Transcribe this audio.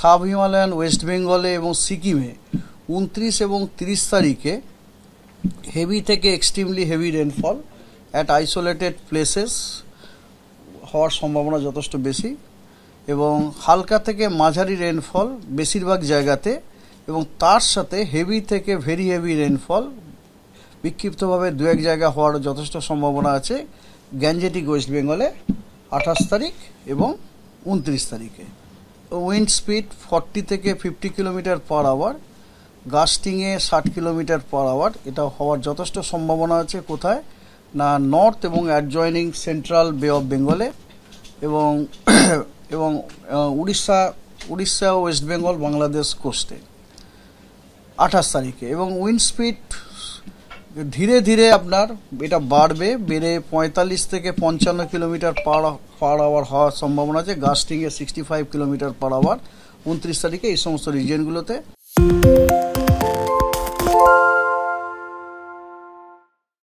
Sub Himalayan West বেঙ্গলে এবং সিকিমে 29 এবং 30 তারিখে হেভি থেকে extremely heavy rainfall at isolated places হওয়ার সম্ভাবনা যথেষ্ট বেশি, এবং হালকা থেকে মাঝারি রেনফল বেশিরভাগ জায়গাতে, এবং তার সাথে হেভি থেকে ভেরি হেভি রেনফল বিক্ষিপ্তভাবে দু এক জায়গা হওয়ার যথেষ্ট সম্ভাবনা আছে গ্যাঞ্জেটিক ওয়েস্ট বেঙ্গলে 28 তারিখ এবং 29 তারিখে। উইন্ড স্পিড 40 থেকে 50 কিলোমিটার পার আওয়ার, গাস্টিংয়ে 60 কিলোমিটার পার আওয়ার, এটা হওয়ার যথেষ্ট সম্ভাবনা আছে কোথায় না নর্থ এবং অ্যাডজয়নিং সেন্ট্রাল বে অফ বেঙ্গলে এবং এবং উড়িষ্যা ওয়েস্ট বেঙ্গল বাংলাদেশ কোস্টে 28 তারিখে। এবং উইন্ড স্পিড ধীরে ধীরে আপনার এটা বেড়ে 45 থেকে 55 কিলোমিটার পার আওয়ার হওয়ার সম্ভাবনা আছে, গাস্টিংয়ে 65 কিলোমিটার পার আওয়ার 29 তারিখে এই সমস্ত রিজিয়নগুলোতে।